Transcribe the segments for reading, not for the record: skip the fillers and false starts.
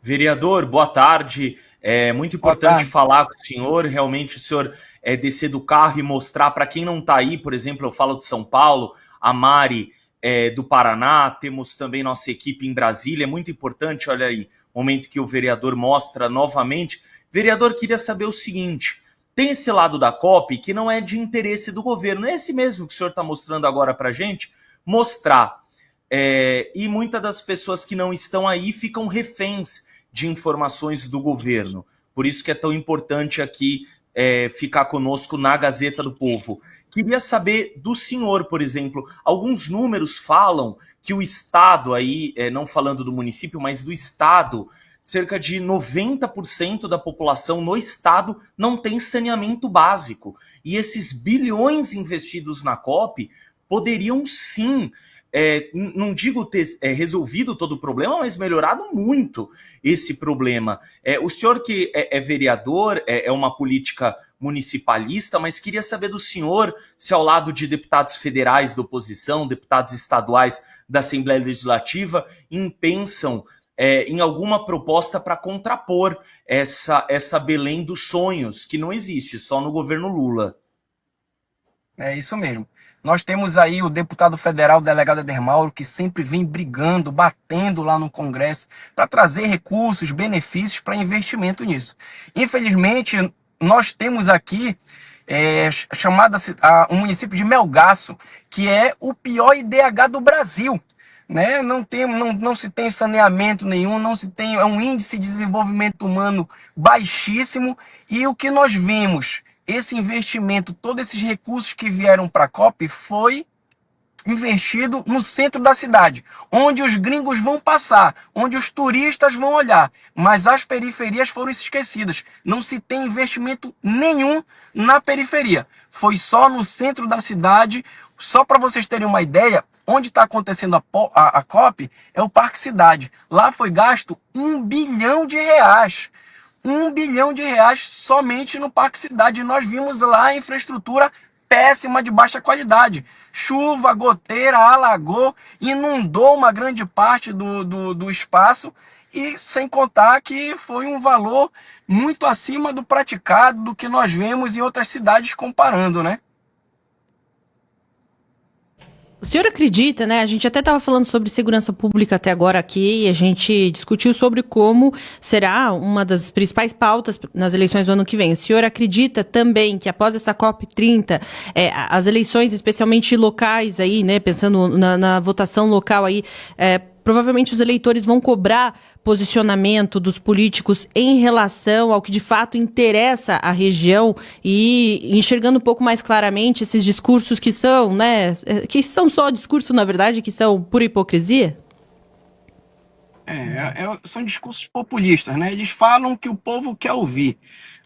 Vereador, boa tarde. É muito Boa importante tarde. falar com o senhor. Realmente, o senhor descer do carro e mostrar para quem não está aí, por exemplo, eu falo de São Paulo, a Mari do Paraná, temos também nossa equipe em Brasília. É muito importante, olha aí, momento que o vereador mostra novamente. Vereador, queria saber o seguinte: tem esse lado da COP que não é de interesse do governo, é esse mesmo que o senhor está mostrando agora para a gente, mostrar. E muitas das pessoas que não estão aí ficam reféns de informações do governo. Por isso que é tão importante aqui ficar conosco na Gazeta do Povo. Queria saber do senhor, por exemplo, alguns números falam que o Estado aí, não falando do município, mas do Estado, cerca de 90% da população no Estado não tem saneamento básico. E esses bilhões investidos na COP poderiam sim não digo ter resolvido todo o problema, mas melhorado muito esse problema. O senhor que é vereador, é uma política municipalista, mas queria saber do senhor se ao lado de deputados federais da oposição, deputados estaduais da Assembleia Legislativa, pensam em alguma proposta para contrapor essa Belém dos sonhos, que não existe, só no governo Lula. É isso mesmo. Nós temos aí o deputado federal, o delegado Eder Mauro, que sempre vem brigando, batendo lá no Congresso para trazer recursos, benefícios para investimento nisso. Infelizmente, nós temos aqui o município de Melgaço, que é o pior IDH do Brasil. Né? Não se tem saneamento nenhum, não se tem, é um índice de desenvolvimento humano baixíssimo, e o que nós vimos, esse investimento, todos esses recursos que vieram para a COP foi investido no centro da cidade, onde os gringos vão passar, onde os turistas vão olhar, mas as periferias foram esquecidas. Não se tem investimento nenhum na periferia. Foi só no centro da cidade. Só para vocês terem uma ideia, onde está acontecendo a COP é o Parque Cidade. Lá foi gasto R$ 1 bilhão. R$ 1 bilhão somente no Parque Cidade. E nós vimos lá a infraestrutura péssima, de baixa qualidade. Chuva, goteira, alagou, inundou uma grande parte do espaço, e sem contar que foi um valor muito acima do praticado, do que nós vemos em outras cidades comparando, né? O senhor acredita, né? A gente até estava falando sobre segurança pública até agora aqui, e a gente discutiu sobre como será uma das principais pautas nas eleições do ano que vem. O senhor acredita também que após essa COP30, as eleições, especialmente locais aí, né? Pensando na votação local aí, provavelmente os eleitores vão cobrar posicionamento dos políticos em relação ao que de fato interessa à região, e enxergando um pouco mais claramente esses discursos que são, né, que são só discurso, na verdade, que são pura hipocrisia? São discursos populistas, né? Eles falam que o povo quer ouvir.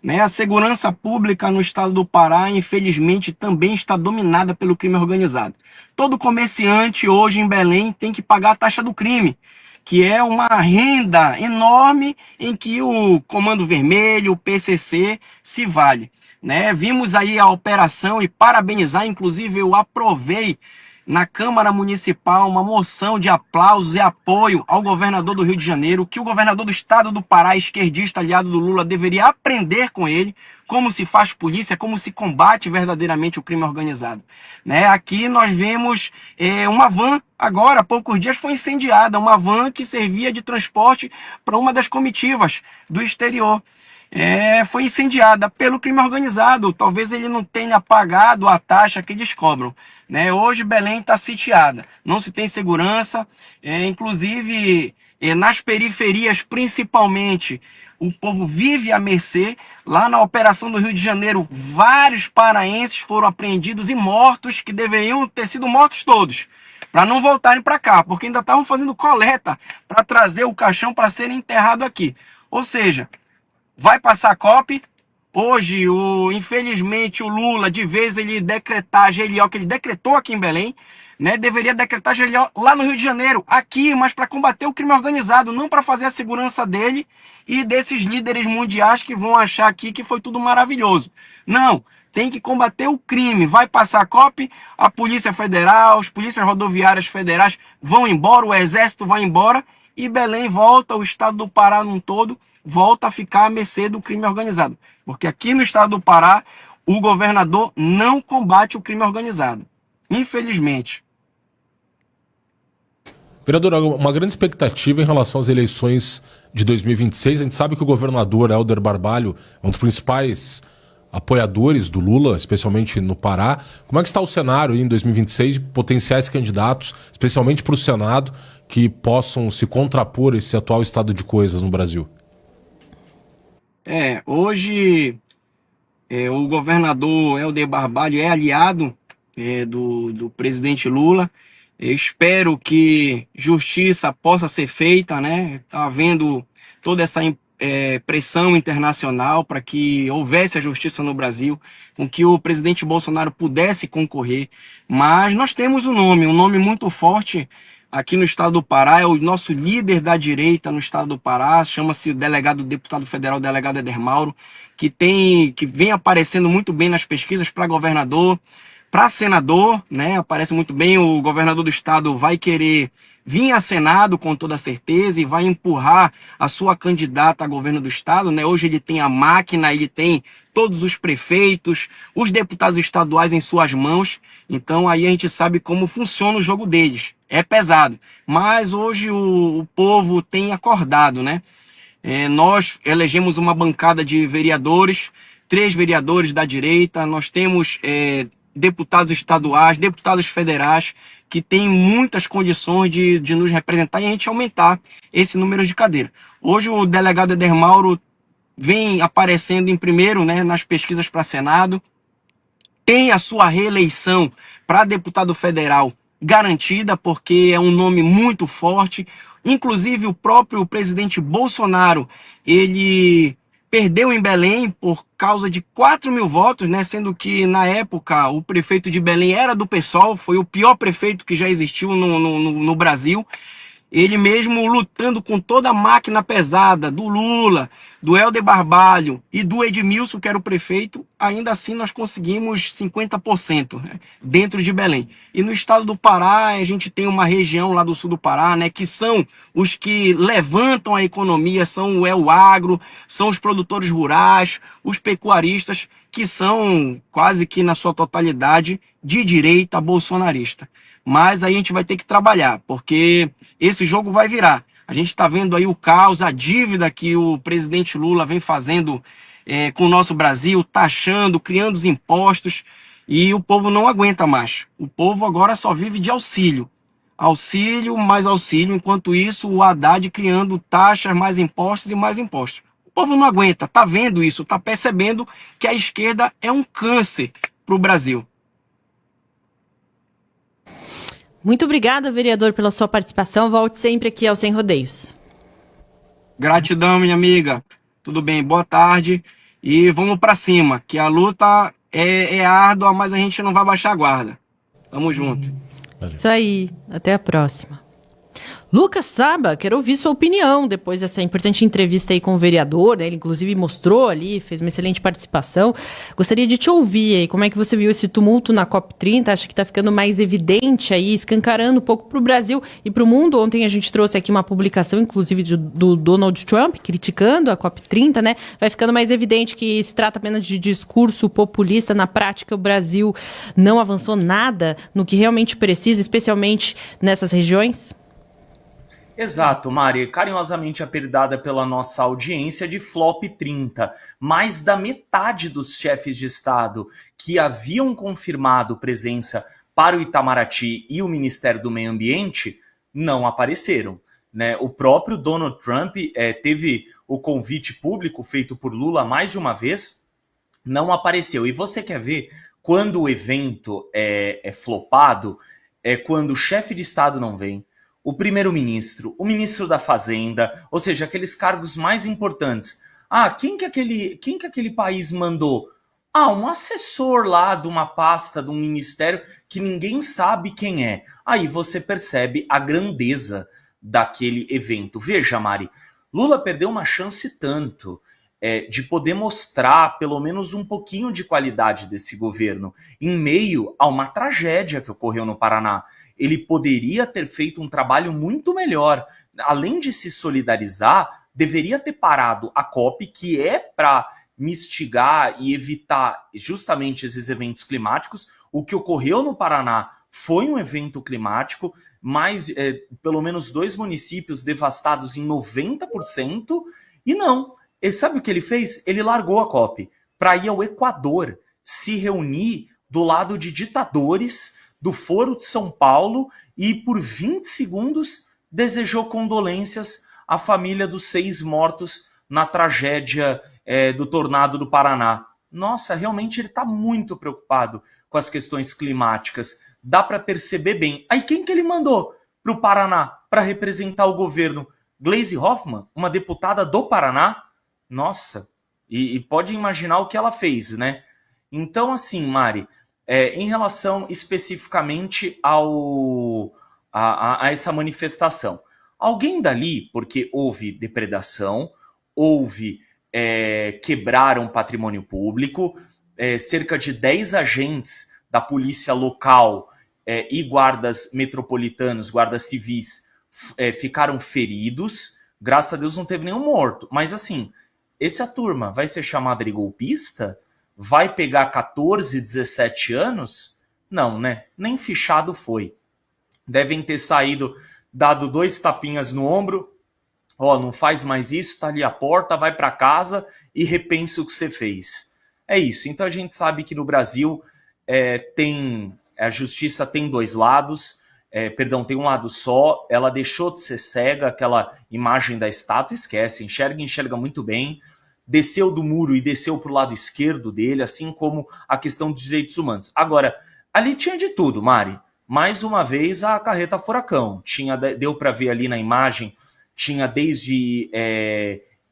Né? A segurança pública no estado do Pará, infelizmente, também está dominada pelo crime organizado. Todo comerciante hoje em Belém tem que pagar a taxa do crime, que é uma renda enorme em que o Comando Vermelho, o PCC, se vale. Né? Vimos aí a operação, e parabenizar, inclusive eu aprovei na Câmara Municipal uma moção de aplausos e apoio ao governador do Rio de Janeiro, que o governador do estado do Pará, esquerdista aliado do Lula, deveria aprender com ele como se faz polícia, como se combate verdadeiramente o crime organizado. Né? Aqui nós vemos uma van, agora há poucos dias foi incendiada, uma van que servia de transporte para uma das comitivas do exterior. Foi incendiada pelo crime organizado. Talvez ele não tenha pagado a taxa que eles cobram. Né? Hoje Belém está sitiada, não se tem segurança, inclusive nas periferias principalmente, o povo vive à mercê. Lá na operação do Rio de Janeiro, vários paraenses foram apreendidos e mortos, que deveriam ter sido mortos todos, para não voltarem para cá, porque ainda estavam fazendo coleta para trazer o caixão para ser enterrado aqui. Ou seja, vai passar a COP. Hoje, infelizmente, o Lula, de vez ele decretar GLO, que ele decretou aqui em Belém, né, deveria decretar GLO lá no Rio de Janeiro, aqui, mas para combater o crime organizado, não para fazer a segurança dele e desses líderes mundiais que vão achar aqui que foi tudo maravilhoso. Não, tem que combater o crime. Vai passar a COP, a Polícia Federal, as polícias rodoviárias federais vão embora, o Exército vai embora, e Belém volta, o estado do Pará num todo, volta a ficar à mercê do crime organizado. Porque aqui no estado do Pará, o governador não combate o crime organizado. Infelizmente. Vereador, uma grande expectativa em relação às eleições de 2026. A gente sabe que o governador Helder Barbalho é um dos principais apoiadores do Lula, especialmente no Pará. Como é que está o cenário aí em 2026 de potenciais candidatos, especialmente para o Senado, que possam se contrapor a esse atual estado de coisas no Brasil? Hoje o governador Helder Barbalho é aliado do presidente Lula. Eu espero que justiça possa ser feita, né? Está havendo toda essa pressão internacional para que houvesse a justiça no Brasil, com que o presidente Bolsonaro pudesse concorrer. Mas nós temos um nome muito forte aqui no estado do Pará, é o nosso líder da direita no estado do Pará, chama-se o deputado federal, delegado Éder Mauro, que vem aparecendo muito bem nas pesquisas para governador, para senador, né? Aparece muito bem. O governador do estado vai querer vir a Senado com toda certeza e vai empurrar a sua candidata a governo do estado, né? Hoje ele tem a máquina, ele tem todos os prefeitos, os deputados estaduais em suas mãos. Então aí a gente sabe como funciona o jogo deles. É pesado, mas hoje o povo tem acordado, né? Nós elegemos uma bancada de vereadores, 3 vereadores da direita, nós temos deputados estaduais, deputados federais, que têm muitas condições de nos representar e a gente aumentar esse número de cadeiras. Hoje o delegado Éder Mauro vem aparecendo em primeiro, né, nas pesquisas para Senado, tem a sua reeleição para deputado federal garantida, porque é um nome muito forte. Inclusive o próprio presidente Bolsonaro, ele perdeu em Belém por causa de 4.000 votos, né? Sendo que na época o prefeito de Belém era do PSOL, foi o pior prefeito que já existiu no Brasil. Ele mesmo lutando com toda a máquina pesada do Lula, do Helder Barbalho e do Edmilson, que era o prefeito, ainda assim nós conseguimos 50%, né, dentro de Belém. E no estado do Pará, a gente tem uma região lá do sul do Pará, né, que são os que levantam a economia, são o agro, são os produtores rurais, os pecuaristas, que são quase que na sua totalidade de direita bolsonarista. Mas aí a gente vai ter que trabalhar, porque esse jogo vai virar. A gente está vendo aí o caos, a dívida que o presidente Lula vem fazendo com o nosso Brasil, taxando, criando os impostos, e o povo não aguenta mais. O povo agora só vive de auxílio. Auxílio, mais auxílio. Enquanto isso, o Haddad criando taxas, mais impostos e mais impostos. O povo não aguenta, está vendo isso, está percebendo que a esquerda é um câncer para o Brasil. Muito obrigada, vereador, pela sua participação. Volte sempre aqui ao Sem Rodeios. Gratidão, minha amiga. Tudo bem, boa tarde. E vamos para cima, que a luta é árdua, mas a gente não vai baixar a guarda. Tamo junto. Isso aí. Até a próxima. Lucas Saba, quero ouvir sua opinião depois dessa importante entrevista aí com o vereador, né? Ele inclusive mostrou ali, fez uma excelente participação. Gostaria de te ouvir aí, como é que você viu esse tumulto na COP30? Acha que está ficando mais evidente aí, escancarando um pouco para o Brasil e para o mundo? Ontem a gente trouxe aqui uma publicação, inclusive do Donald Trump, criticando a COP30, né? Vai ficando mais evidente que se trata apenas de discurso populista. Na prática, o Brasil não avançou nada no que realmente precisa, especialmente nessas regiões? Exato, Mari, carinhosamente apelidada pela nossa audiência de Flop 30. Mais da metade dos chefes de Estado que haviam confirmado presença para o Itamaraty e o Ministério do Meio Ambiente não apareceram, né? O próprio Donald Trump teve o convite público feito por Lula mais de uma vez, não apareceu. E você quer ver quando o evento é flopado? É quando o chefe de Estado não vem, o primeiro-ministro, o ministro da Fazenda, ou seja, aqueles cargos mais importantes. Quem que aquele país mandou? Um assessor lá de uma pasta, de um ministério que ninguém sabe quem é. Aí você percebe a grandeza daquele evento. Veja, Mari, Lula perdeu uma chance tanto de poder mostrar pelo menos um pouquinho de qualidade desse governo em meio a uma tragédia que ocorreu no Paraná. Ele poderia ter feito um trabalho muito melhor além de se solidarizar, deveria ter parado a COP, que é para mitigar e evitar justamente esses eventos climáticos. O que ocorreu no Paraná foi um evento climático, mas pelo menos 2 municípios devastados em 90%, e não. E sabe o que ele fez? Ele largou a COP para ir ao Equador, se reunir do lado de ditadores do Foro de São Paulo e por 20 segundos desejou condolências à família dos 6 mortos na tragédia do tornado do Paraná. Nossa, realmente ele está muito preocupado com as questões climáticas. Dá para perceber bem. Aí quem que ele mandou para o Paraná para representar o governo? Gleisi Hoffmann, uma deputada do Paraná? Nossa, e pode imaginar o que ela fez, né? Então, assim, Mari, em relação especificamente a essa manifestação, alguém dali, porque houve depredação, houve quebraram patrimônio público, cerca de 10 agentes da polícia local e guardas metropolitanos, guardas civis, ficaram feridos. Graças a Deus não teve nenhum morto. Mas assim, essa turma vai ser chamada de golpista? Vai pegar 14, 17 anos? Não, né? Nem fichado foi. Devem ter saído, dado 2 tapinhas no ombro. Ó, não faz mais isso, tá ali a porta, vai para casa e repensa o que você fez. É isso. Então a gente sabe que no Brasil a justiça tem 2 lados, tem um lado só. Ela deixou de ser cega, aquela imagem da estátua, esquece, enxerga muito bem. Desceu do muro e desceu para o lado esquerdo dele, assim como a questão dos direitos humanos. Agora, ali tinha de tudo, Mari. Mais uma vez a carreta furacão. Deu para ver ali na imagem, tinha desde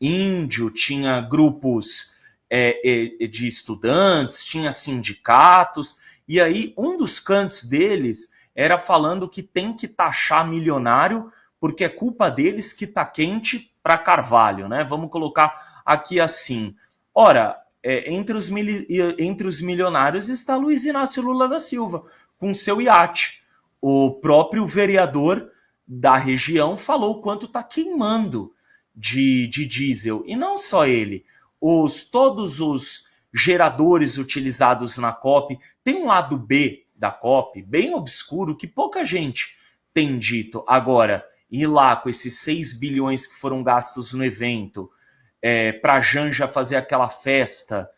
índio, tinha grupos de estudantes, tinha sindicatos, e aí um dos cantos deles era falando que tem que taxar milionário porque é culpa deles que tá quente para Carvalho, né? Vamos colocar aqui assim. Ora, entre os milionários está Luiz Inácio Lula da Silva, com seu iate. O próprio vereador da região falou o quanto está queimando de diesel. E não só ele. Todos os geradores utilizados na COP. Tem um lado B da COP, bem obscuro, que pouca gente tem dito. Agora, ir lá com esses 6 bilhões que foram gastos no evento, para a Janja fazer aquela festa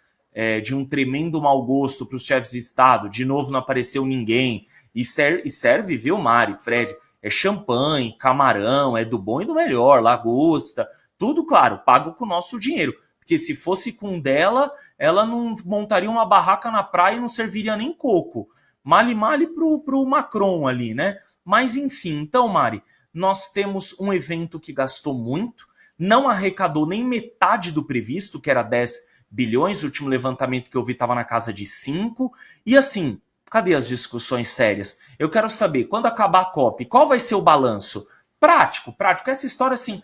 de um tremendo mau gosto para os chefes de Estado, de novo não apareceu ninguém, e serve, viu, Mari, Fred, champanhe, camarão, do bom e do melhor, lagosta, tudo, claro, pago com o nosso dinheiro, porque se fosse com dela, ela não montaria uma barraca na praia e não serviria nem coco, male pro Macron ali, né? Mas enfim, então, Mari, nós temos um evento que gastou muito, não arrecadou nem metade do previsto, que era 10 bilhões, o último levantamento que eu vi estava na casa de 5, e assim, cadê as discussões sérias? Eu quero saber, quando acabar a COP, qual vai ser o balanço? Prático, essa história assim,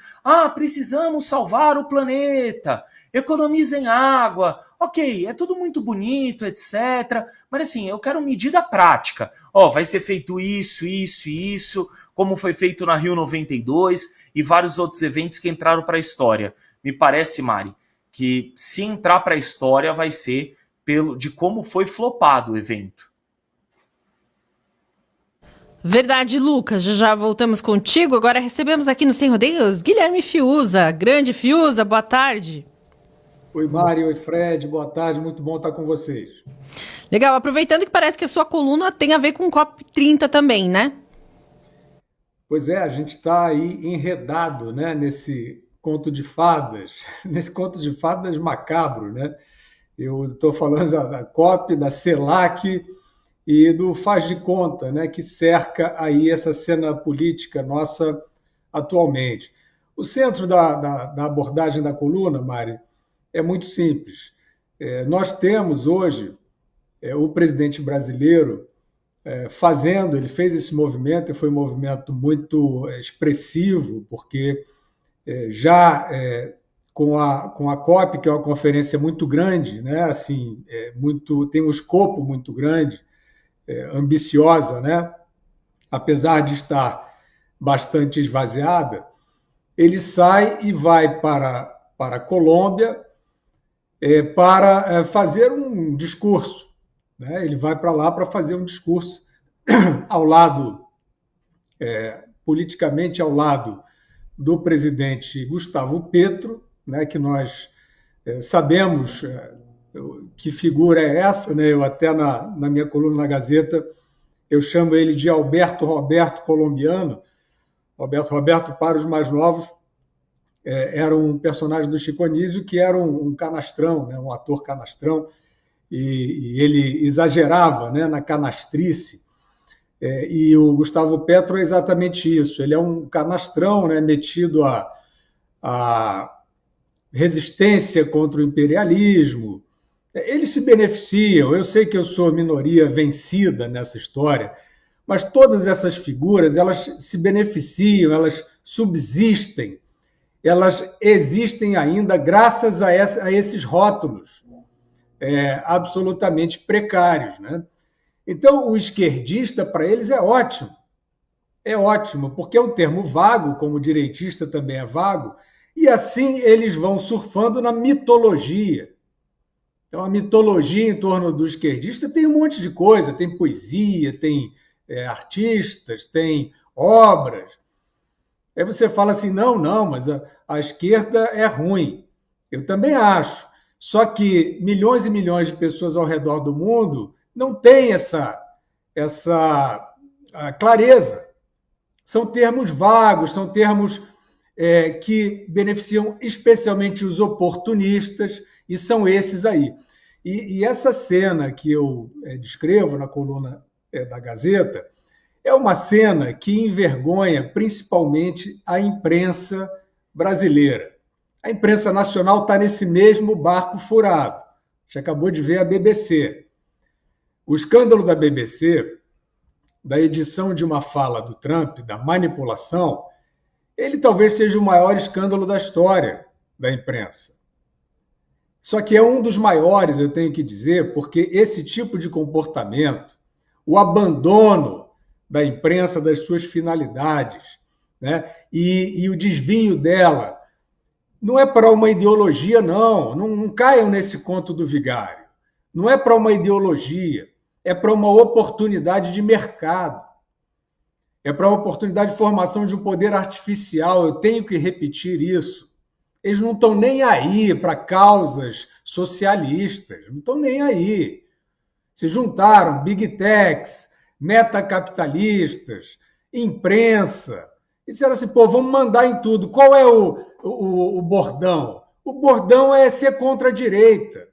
precisamos salvar o planeta, economizem água, ok, é tudo muito bonito, etc, mas assim, eu quero medida prática, vai ser feito isso, como foi feito na Rio 92 e vários outros eventos que entraram para a história. Me parece, Mari, que se entrar para a história vai ser de como foi flopado o evento. Verdade, Lucas. Já voltamos contigo. Agora recebemos aqui no Sem Rodeios Guilherme Fiuza. Grande Fiuza, boa tarde. Oi, Mari. Oi, Fred. Boa tarde. Muito bom estar com vocês. Legal. Aproveitando que parece que a sua coluna tem a ver com o COP30 também, né? Pois a gente está aí enredado, né, nesse conto de fadas, macabro, né? Eu estou falando da COP, da CELAC e do faz de conta, né, que cerca aí essa cena política nossa atualmente. O centro da abordagem da coluna, Mari, é muito simples. Nós temos hoje o presidente brasileiro ele fez esse movimento, e foi um movimento muito expressivo, porque com a COP, que é uma conferência muito grande, né, assim, tem um escopo muito grande, ambiciosa, né, apesar de estar bastante esvaziada, ele sai e vai para a Colômbia para fazer um discurso. Né? Ele vai para lá para fazer um discurso ao lado, politicamente ao lado do presidente Gustavo Petro, né, que nós sabemos que figura é essa, né? Eu até na minha coluna na Gazeta, eu chamo ele de Alberto Roberto colombiano. Alberto Roberto, para os mais novos, era um personagem do Chico Anísio que era um canastrão, né? Um ator canastrão, e ele exagerava, né, na canastrice. E o Gustavo Petro é exatamente isso. Ele é um canastrão, né, metido a resistência contra o imperialismo. Eles se beneficiam. Eu sei que eu sou minoria vencida nessa história, mas todas essas figuras, elas se beneficiam, elas subsistem, elas existem ainda graças a esses rótulos absolutamente precários, né? Então, o esquerdista, para eles, é ótimo, porque é um termo vago, como o direitista também é vago, e assim eles vão surfando na mitologia. Então, a mitologia em torno do esquerdista tem um monte de coisa, tem poesia, tem artistas, tem obras. Aí você fala assim, não, mas a esquerda é ruim. Eu também acho. Só que milhões e milhões de pessoas ao redor do mundo não têm essa clareza. São termos vagos, são termos que beneficiam especialmente os oportunistas, e são esses aí. E essa cena que eu descrevo na coluna da Gazeta é uma cena que envergonha principalmente a imprensa brasileira. A imprensa nacional está nesse mesmo barco furado. A gente acabou de ver a BBC. O escândalo da BBC, da edição de uma fala do Trump, da manipulação, ele talvez seja o maior escândalo da história da imprensa. Só que é um dos maiores, eu tenho que dizer, porque esse tipo de comportamento, o abandono da imprensa das suas finalidades, né, e o desvio dela, não é para uma ideologia, não caiam nesse conto do vigário. Não é para uma ideologia, é para uma oportunidade de mercado. É para uma oportunidade de formação de um poder artificial. Eu tenho que repetir isso. Eles não estão nem aí para causas socialistas, não estão nem aí. Se juntaram Big Techs, metacapitalistas, imprensa, e disseram assim, vamos mandar em tudo. Qual é o bordão? O bordão é ser contra a direita.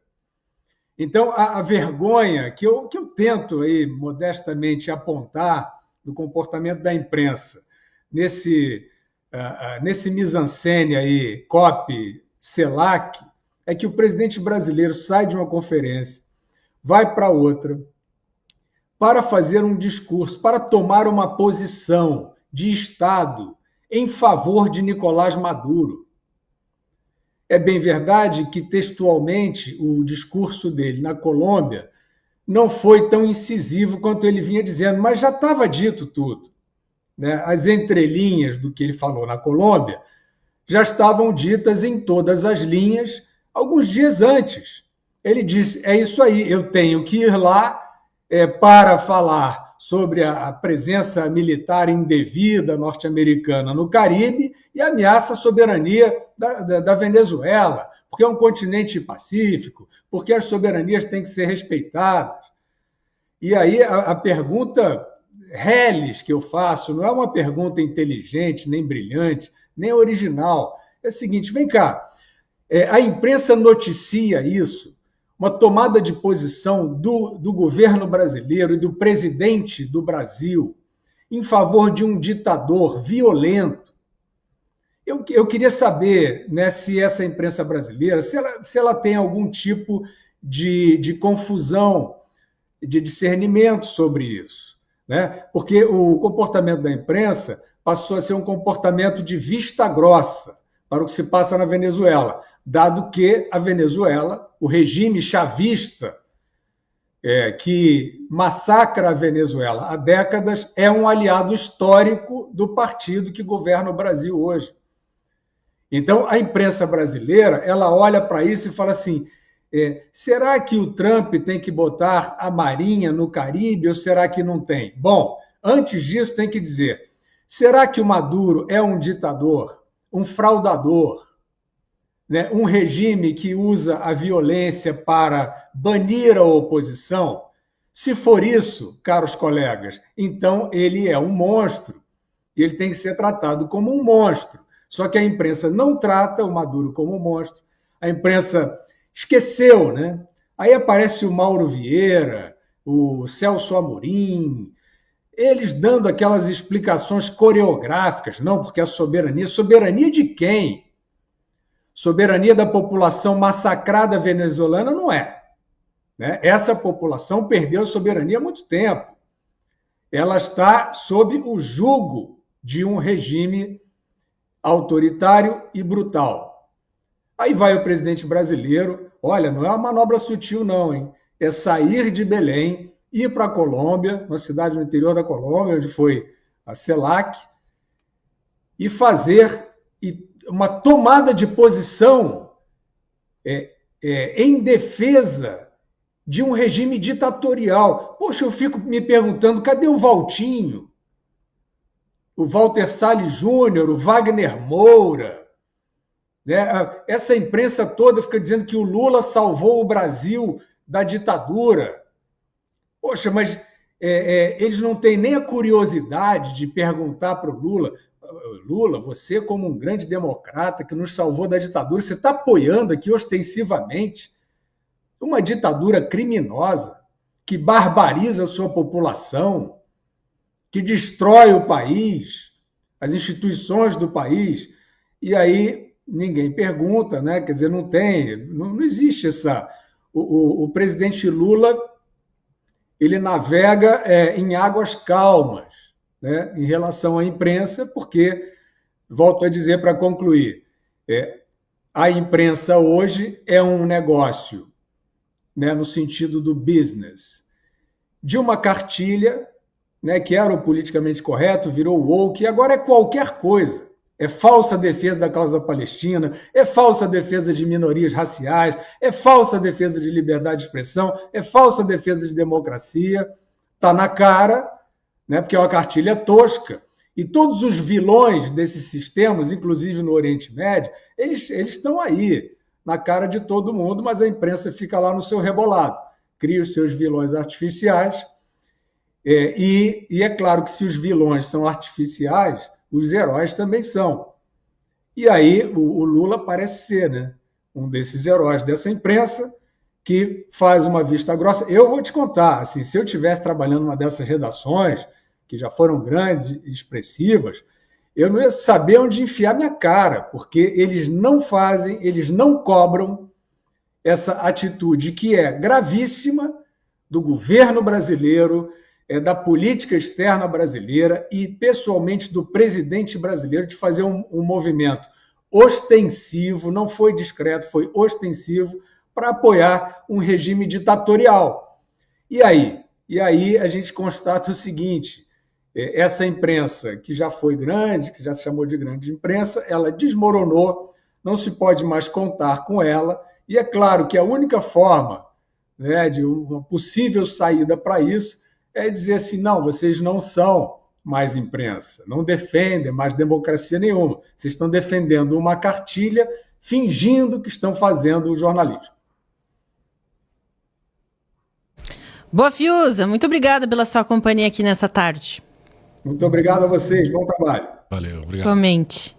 Então, a vergonha que eu tento aí, modestamente apontar do comportamento da imprensa nesse mise-en-scène aí, COP-CELAC, é que o presidente brasileiro sai de uma conferência, vai para outra, para fazer um discurso, para tomar uma posição de Estado em favor de Nicolás Maduro. É bem verdade que, textualmente, o discurso dele na Colômbia não foi tão incisivo quanto ele vinha dizendo, mas já estava dito tudo. Né? As entrelinhas do que ele falou na Colômbia já estavam ditas em todas as linhas alguns dias antes. Ele disse, é isso aí, eu tenho que ir lá para falar sobre a presença militar indevida norte-americana no Caribe e ameaça a soberania da Venezuela, porque é um continente pacífico, porque as soberanias têm que ser respeitadas. E aí a pergunta reles que eu faço não é uma pergunta inteligente, nem brilhante, nem original. É o seguinte, vem cá, a imprensa noticia isso, uma tomada de posição do governo brasileiro e do presidente do Brasil em favor de um ditador violento. Eu queria saber, né, se essa imprensa brasileira, se ela tem algum tipo de confusão, de discernimento sobre isso, né? Porque o comportamento da imprensa passou a ser um comportamento de vista grossa para o que se passa na Venezuela, dado que a Venezuela, o regime chavista que massacra a Venezuela há décadas, é um aliado histórico do partido que governa o Brasil hoje. Então, a imprensa brasileira, ela olha para isso e fala assim, será que o Trump tem que botar a Marinha no Caribe ou será que não tem? Bom, antes disso tem que dizer, será que o Maduro é um ditador, um fraudador, né? Um regime que usa a violência para banir a oposição? Se for isso, caros colegas, então ele é um monstro e ele tem que ser tratado como um monstro. Só que a imprensa não trata o Maduro como um monstro. A imprensa esqueceu, né? Aí aparece o Mauro Vieira, o Celso Amorim, eles dando aquelas explicações coreográficas. Não, porque a soberania... Soberania de quem? Soberania da população massacrada venezuelana não é. Né? Essa população perdeu a soberania há muito tempo. Ela está sob o jugo de um regime autoritário e brutal. Aí vai o presidente brasileiro, olha, não é uma manobra sutil não, hein? É sair de Belém, ir para a Colômbia, uma cidade no interior da Colômbia, onde foi a CELAC, e fazer uma tomada de posição em defesa de um regime ditatorial. Poxa, eu fico me perguntando, cadê o Valtinho? O Walter Salles Júnior, o Wagner Moura, né? Essa imprensa toda fica dizendo que o Lula salvou o Brasil da ditadura. Poxa, mas eles não têm nem a curiosidade de perguntar para o Lula, Lula, você como um grande democrata que nos salvou da ditadura, você está apoiando aqui ostensivamente uma ditadura criminosa que barbariza a sua população, que destrói o país, as instituições do país, e aí ninguém pergunta, né? Quer dizer, não existe essa... O presidente Lula, ele navega em águas calmas, né, em relação à imprensa, porque, volto a dizer para concluir, a imprensa hoje é um negócio, né, no sentido do business, de uma cartilha, né, que era o politicamente correto, virou woke, e agora é qualquer coisa. É falsa defesa da causa palestina, é falsa defesa de minorias raciais, é falsa defesa de liberdade de expressão, é falsa defesa de democracia. Está na cara, né, porque é uma cartilha tosca. E todos os vilões desses sistemas, inclusive no Oriente Médio, eles estão aí, na cara de todo mundo, mas a imprensa fica lá no seu rebolado, cria os seus vilões artificiais. E é claro que se os vilões são artificiais, os heróis também são. E aí o Lula parece ser, né, um desses heróis dessa imprensa que faz uma vista grossa. Eu vou te contar, assim, se eu estivesse trabalhando numa dessas redações, que já foram grandes e expressivas, eu não ia saber onde enfiar minha cara, porque eles não fazem, eles não cobram essa atitude que é gravíssima do governo brasileiro, da política externa brasileira e, pessoalmente, do presidente brasileiro de fazer um movimento ostensivo, não foi discreto, foi ostensivo, para apoiar um regime ditatorial. E aí a gente constata o seguinte, essa imprensa que já foi grande, que já se chamou de grande imprensa, ela desmoronou, não se pode mais contar com ela, e é claro que a única forma, né, de uma possível saída para isso é dizer assim, não, vocês não são mais imprensa, não defendem mais democracia nenhuma, vocês estão defendendo uma cartilha, fingindo que estão fazendo o jornalismo. Boa, Fiuza, muito obrigada pela sua companhia aqui nessa tarde. Muito obrigado a vocês, bom trabalho. Valeu, obrigado. Comente.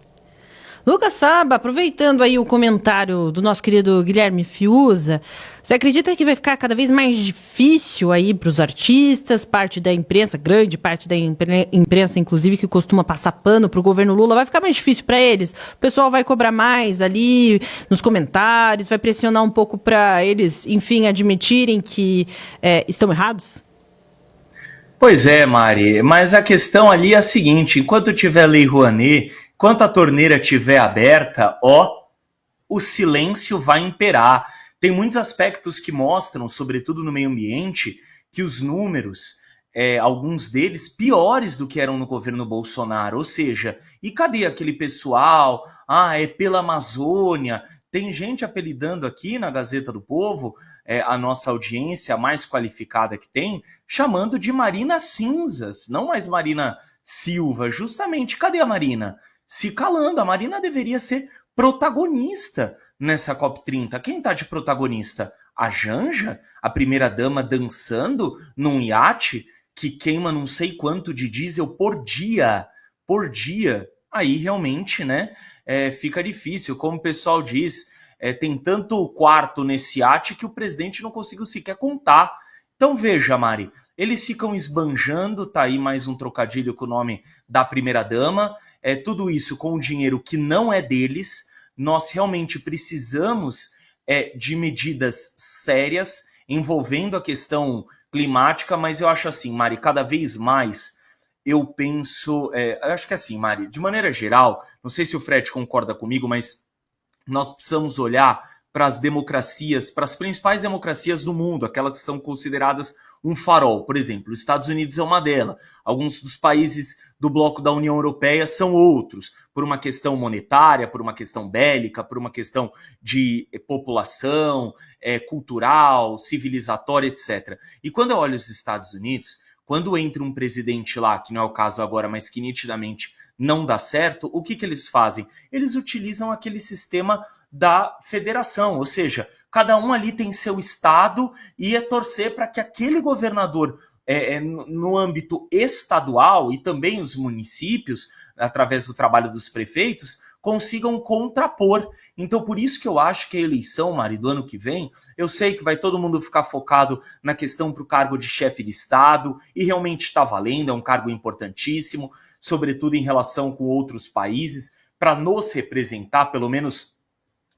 Lucas Saba, aproveitando aí o comentário do nosso querido Guilherme Fiuza, você acredita que vai ficar cada vez mais difícil aí para os artistas, parte da imprensa, grande parte da imprensa, inclusive, que costuma passar pano para o governo Lula, vai ficar mais difícil para eles? O pessoal vai cobrar mais ali nos comentários, vai pressionar um pouco para eles, enfim, admitirem que estão errados? Pois é, Mari, mas a questão ali é a seguinte, enquanto tiver Lei Rouanet, enquanto a torneira estiver aberta, o silêncio vai imperar. Tem muitos aspectos que mostram, sobretudo no meio ambiente, que os números alguns deles piores do que eram no governo Bolsonaro. Ou seja, e cadê aquele pessoal? É pela Amazônia. Tem gente apelidando aqui na Gazeta do Povo, a nossa audiência a mais qualificada que tem, chamando de Marina Cinzas, não mais Marina Silva. Justamente, cadê a Marina? Se calando, a Marina deveria ser protagonista nessa COP30. Quem tá de protagonista? A Janja? A primeira-dama dançando num iate que queima não sei quanto de diesel por dia. Por dia. Aí realmente, né, fica difícil. Como o pessoal diz, tem tanto quarto nesse iate que o presidente não conseguiu sequer contar. Então veja, Mari, eles ficam esbanjando, tá aí mais um trocadilho com o nome da primeira-dama, tudo isso com um dinheiro que não é deles. Nós realmente precisamos de medidas sérias envolvendo a questão climática, mas eu acho assim, Mari, cada vez mais eu penso, eu acho que assim, Mari, de maneira geral, não sei se o Fred concorda comigo, mas nós precisamos olhar para as democracias, para as principais democracias do mundo, aquelas que são consideradas um farol. Por exemplo, os Estados Unidos é uma delas. Alguns dos países do bloco da União Europeia são outros, por uma questão monetária, por uma questão bélica, por uma questão de população, cultural, civilizatória, etc. E quando eu olho os Estados Unidos, quando entra um presidente lá, que não é o caso agora, mas que nitidamente não dá certo, o que eles fazem? Eles utilizam aquele sistema da federação, ou seja, cada um ali tem seu estado e é torcer para que aquele governador, no âmbito estadual e também os municípios, através do trabalho dos prefeitos, consigam contrapor. Então, por isso que eu acho que a eleição, Mari, do ano que vem, eu sei que vai todo mundo ficar focado na questão para o cargo de chefe de Estado, e realmente está valendo, é um cargo importantíssimo, sobretudo em relação com outros países, para nos representar, pelo menos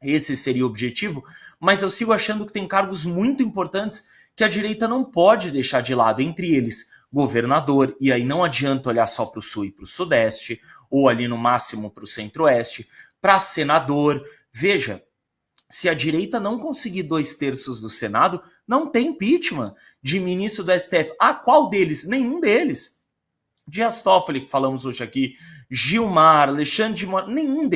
esse seria o objetivo, mas eu sigo achando que tem cargos muito importantes que a direita não pode deixar de lado, entre eles governador, e aí não adianta olhar só para o sul e para o sudeste, ou ali no máximo para o centro-oeste, para senador. Veja, se a direita não conseguir 2/3 do Senado, não tem impeachment de ministro do STF. Qual deles? Nenhum deles. Dias Toffoli, que falamos hoje aqui, Gilmar, Alexandre de Moraes, nenhum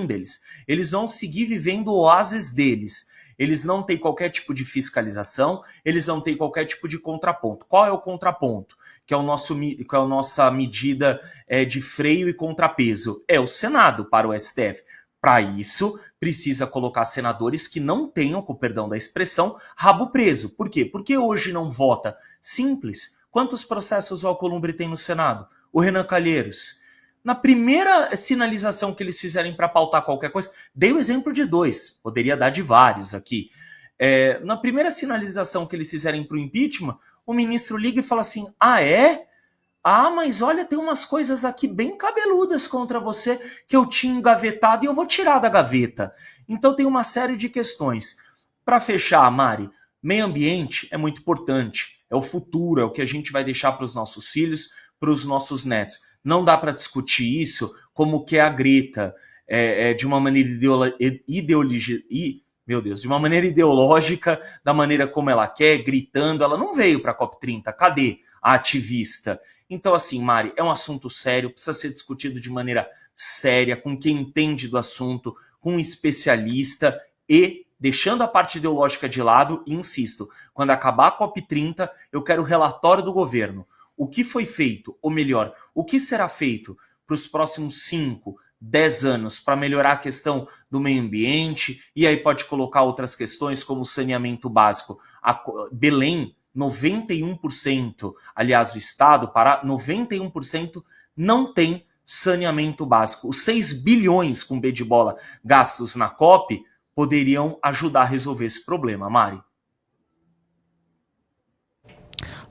deles. Eles vão seguir vivendo o oásis deles. Eles não têm qualquer tipo de fiscalização, eles não têm qualquer tipo de contraponto. Qual é o contraponto? Que é a nossa medida de freio e contrapeso. É o Senado para o STF. Para isso, precisa colocar senadores que não tenham, com o perdão da expressão, rabo preso. Por quê? Porque hoje não vota. Simples. Quantos processos o Alcolumbre tem no Senado? O Renan Calheiros. Na primeira sinalização que eles fizerem para pautar qualquer coisa, dei o exemplo de 2, poderia dar de vários aqui. Na primeira sinalização que eles fizerem para o impeachment, o ministro liga e fala assim, mas olha, tem umas coisas aqui bem cabeludas contra você que eu tinha engavetado e eu vou tirar da gaveta. Então tem uma série de questões. Para fechar, Mari, meio ambiente é muito importante, é o futuro, é o que a gente vai deixar para os nossos filhos, para os nossos netos. Não dá para discutir isso como que é a Greta, de uma maneira de uma maneira ideológica, da maneira como ela quer, gritando. Ela não veio para a COP30. Cadê a ativista? Então, assim, Mari, é um assunto sério, precisa ser discutido de maneira séria, com quem entende do assunto, com um especialista e deixando a parte ideológica de lado. E insisto, quando acabar a COP30, eu quero o relatório do governo. O que foi feito, ou melhor, o que será feito para os próximos 5, 10 anos para melhorar a questão do meio ambiente, e aí pode colocar outras questões como saneamento básico. Belém, 91%, aliás, o estado, Pará, 91% não tem saneamento básico. Os 6 bilhões com B de bola gastos na COP poderiam ajudar a resolver esse problema, Mari.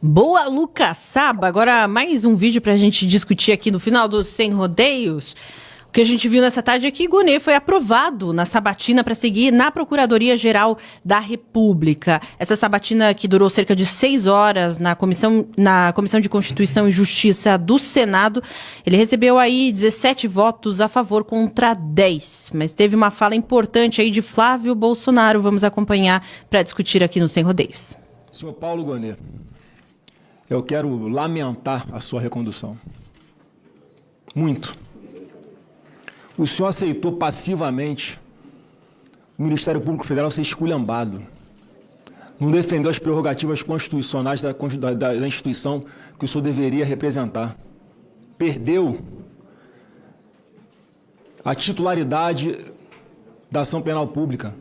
Boa, Lucas Saba. Agora mais um vídeo para a gente discutir aqui no final dos Sem Rodeios. O que a gente viu nessa tarde é que Gonê foi aprovado na sabatina para seguir na Procuradoria-Geral da República. Essa sabatina que durou cerca de 6 horas na Comissão de Constituição e Justiça do Senado, ele recebeu aí 17 votos a favor contra 10. Mas teve uma fala importante aí de Flávio Bolsonaro. Vamos acompanhar para discutir aqui no Sem Rodeios. Senhor Paulo Gonê, eu quero lamentar a sua recondução. Muito. O senhor aceitou passivamente o Ministério Público Federal ser esculhambado. Não defendeu as prerrogativas constitucionais da instituição que o senhor deveria representar. Perdeu a titularidade da ação penal pública.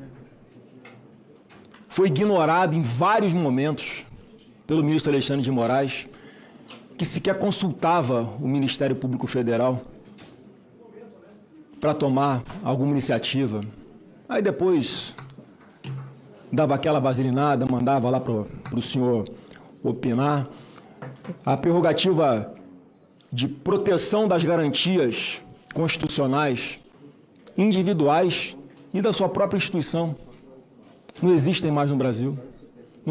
Foi ignorado em vários momentos pelo ministro Alexandre de Moraes, que sequer consultava o Ministério Público Federal para tomar alguma iniciativa. Aí depois dava aquela vaselinada, mandava lá para o senhor opinar. A prerrogativa de proteção das garantias constitucionais, individuais e da sua própria instituição não existem mais no Brasil.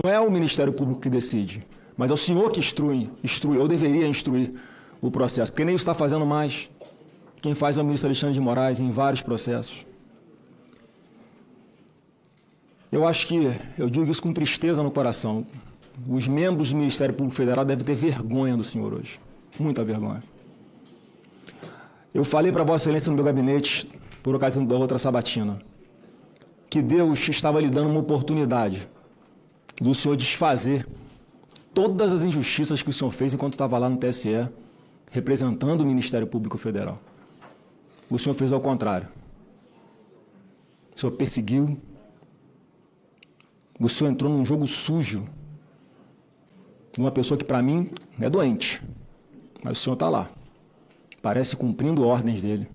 Não é o Ministério Público que decide, mas é o senhor que instrui, ou deveria instruir o processo, porque nem isso está fazendo mais. Quem faz é o ministro Alexandre de Moraes em vários processos. Eu acho que, eu digo isso com tristeza no coração, os membros do Ministério Público Federal devem ter vergonha do senhor hoje, muita vergonha. Eu falei para Vossa Excelência no meu gabinete, por ocasião da outra sabatina, que Deus estava lhe dando uma oportunidade do senhor desfazer todas as injustiças que o senhor fez enquanto estava lá no TSE, representando o Ministério Público Federal. O senhor fez ao contrário. O senhor perseguiu. O senhor entrou num jogo sujo de uma pessoa que, para mim, é doente. Mas o senhor está lá. Parece cumprindo ordens dele.